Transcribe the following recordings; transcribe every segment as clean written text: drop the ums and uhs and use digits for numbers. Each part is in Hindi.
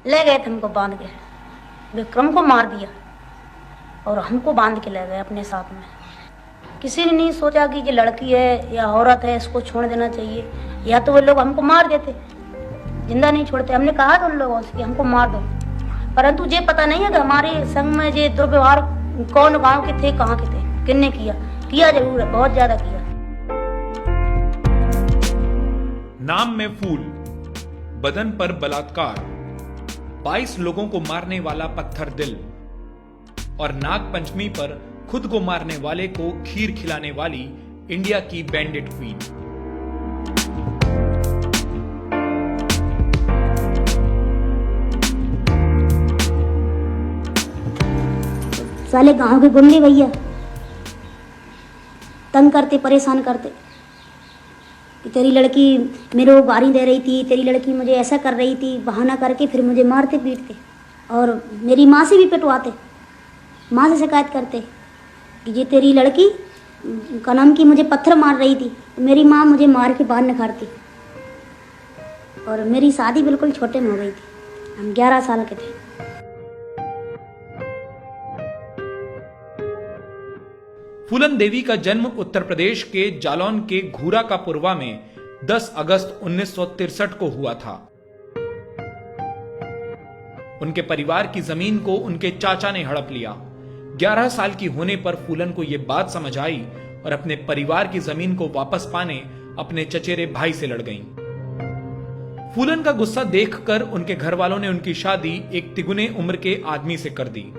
ले गए थे हमको बांध के, विक्रम को मार दिया और हमको बांध के ले गए अपने साथ में। किसी ने नहीं सोचा कि ये लड़की है या औरत है, इसको छोड़ देना चाहिए, या तो वो लोग हमको मार देते, जिंदा नहीं छोड़ते। हमने कहा था उन लोगों से कि हमको मार दो, परंतु ये पता नहीं है कि हमारे संग में ये दुर्व्यवहार कौन गांव के थे, कहाँ के थे, किसने किया जरूर है, बहुत ज्यादा किया। नाम में फूल, बदन पर बलात्कार, 22 लोगों को मारने वाला पत्थर दिल और नाग पंचमी पर खुद को मारने वाले को खीर खिलाने वाली इंडिया की बैंडिट क्वीन। साले गांव के गुंडे भैया तंग करते, परेशान करते कि तेरी लड़की मेरे को गाली दे रही थी, तेरी लड़की मुझे ऐसा कर रही थी, बहाना करके फिर मुझे मारते पीटते और मेरी माँ से भी पिटवाते, माँ से शिकायत करते कि ये तेरी लड़की का नाम की मुझे पत्थर मार रही थी। मेरी माँ मुझे मार के बाहर निकालती और मेरी शादी बिल्कुल छोटे में हो गई थी, हम 11 साल के थे। फूलन देवी का जन्म उत्तर प्रदेश के जालौन के घूरा का पुरवा में 10 अगस्त 1963 को हुआ था। उनके परिवार की जमीन को उनके चाचा ने हड़प लिया। 11 साल की होने पर फूलन को यह बात समझ आई और अपने परिवार की जमीन को वापस पाने अपने चचेरे भाई से लड़ गईं। फूलन का गुस्सा देखकर उनके घर वालों ने उनकी शादी एक तिगुने उम्र के आदमी से कर दी।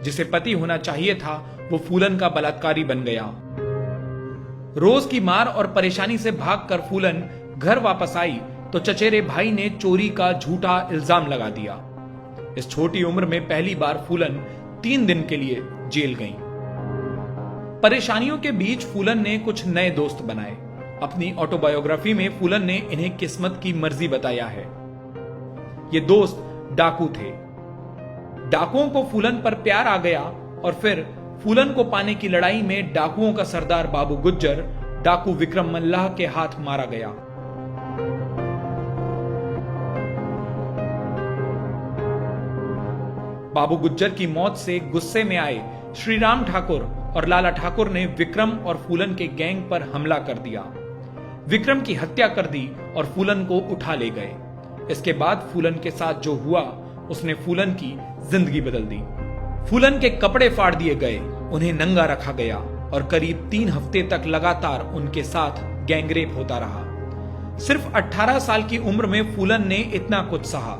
जिसे पति होना चाहिए था वो फूलन का बलात्कारी बन गया। रोज की मार और परेशानी से भागकर फूलन घर वापस आई तो चचेरे भाई ने चोरी का झूठा इल्जाम लगा दिया। इस छोटी उम्र में पहली बार फूलन 3 दिन के लिए जेल गईं। परेशानियों के बीच फूलन ने कुछ नए दोस्त बनाए। अपनी ऑटोबायोग्राफी में फूलन ने इन्हें किस्मत की मर्जी बताया है। ये दोस्त डाकू थे। डाकुओं को फूलन पर प्यार आ गया और फिर फूलन को पाने की लड़ाई में डाकुओं का सरदार बाबू गुज्जर डाकू विक्रम मल्लाह के हाथ मारा गया। बाबू गुज्जर की मौत से गुस्से में आए श्री राम ठाकुर और लाला ठाकुर ने विक्रम और फूलन के गैंग पर हमला कर दिया। विक्रम की हत्या कर दी और फूलन को उठा ले गए। इसके बाद फूलन के साथ जो हुआ उसने फूलन की जिंदगी बदल दी। फूलन के कपड़े फाड़ दिए गए, उन्हें नंगा रखा गया और करीब 3 हफ्ते तक लगातार उनके साथ गैंगरेप होता रहा। सिर्फ 18 साल की उम्र में फूलन ने इतना कुछ सहा।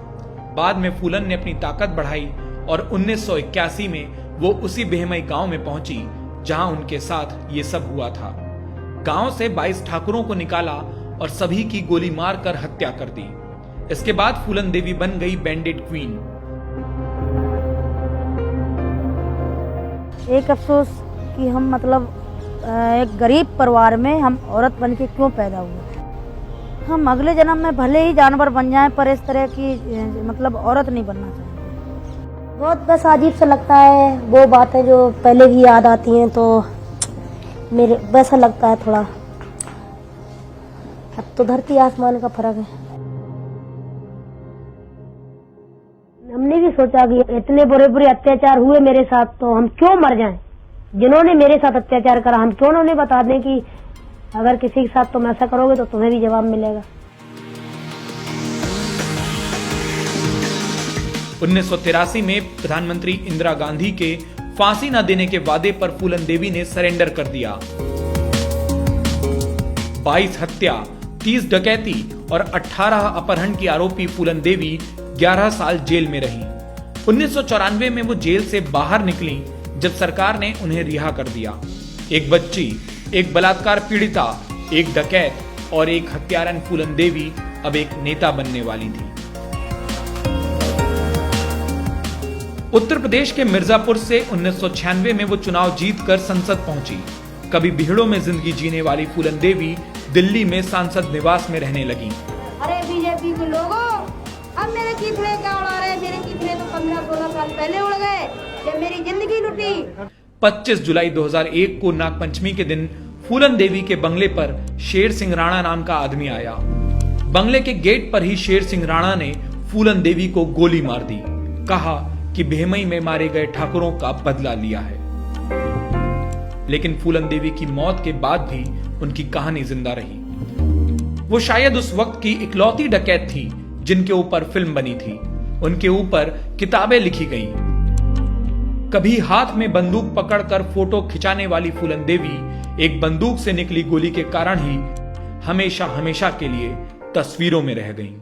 बाद में फूलन ने अपनी ताकत बढ़ाई और 1981 में वो उसी बेहमई गांव में पहुंची जहां उनके साथ ये सब हुआ था। गांव से 22 ठाकुरों को निकाला और सभी की गोली मारकर हत्या कर दी। इसके बाद फूलन देवी बन गई बैंडिट क्वीन। एक अफसोस कि हम एक गरीब परिवार में हम औरत बन के क्यों पैदा हुए। हम अगले जन्म में भले ही जानवर बन जाएं पर इस तरह की औरत नहीं बनना चाहिए। बहुत बस अजीब सा लगता है, वो बातें जो पहले की याद आती हैं तो मेरे वैसा लगता है थोड़ा। अब तो धरती आसमान का फर्क है। हमने भी सोचा कि इतने बुरे बुरे अत्याचार हुए मेरे साथ तो हम क्यों मर जाएं। जिन्होंने मेरे साथ अत्याचार करा हम क्यों उन्हें बता दें कि अगर किसी के साथ तुम ऐसा करोगे तो तुम्हें भी जवाब मिलेगा। 1983 में प्रधानमंत्री इंदिरा गांधी के फांसी न देने के वादे पर फूलन देवी ने सरेंडर कर दिया। 22 हत्या, 30 डकैती और 18 अपहरण की आरोपी फूलन देवी 11 साल जेल में रही। 1994 में वो जेल से बाहर निकली जब सरकार ने उन्हें रिहा कर दिया। एक बच्ची, एक बलात्कार पीड़िता, एक डकैत और एक हत्यारन फूलन देवी अब एक नेता बनने वाली थी। उत्तर प्रदेश के मिर्जापुर से 1996 में वो चुनाव जीतकर संसद पहुंची। कभी बिहड़ों में जिंदगी जीने वाली फूलन देवी दिल्ली में सांसद निवास में रहने लगी। अरे बीजेपी के लोगों, अब मेरे कितने क्या उड़ा रहे, मेरे कितने तो 15-16 साल पहले उड़ गए जब मेरी जिंदगी लुटी। 25 जुलाई 2001 को नागपंचमी के दिन फूलन देवी के बंगले पर शेर सिंह राणा नाम का आदमी आया। बंगले के गेट पर ही शेर सिंह राणा ने फूलन देवी को गोली मार दी। कहा कि भेमई में मारे गए ठाकुरों का बदला लिया है। लेकिन फूलन देवी की मौत के बाद भी उनकी कहानी जिंदा रही। वो शायद उस वक्त की इकलौती डकैत थी जिनके ऊपर फिल्म बनी थी, उनके ऊपर किताबें लिखी गईं। कभी हाथ में बंदूक पकड़कर फोटो खिंचाने वाली फूलन देवी एक बंदूक से निकली गोली के कारण ही हमेशा हमेशा के लिए तस्वीरों में रह गईं।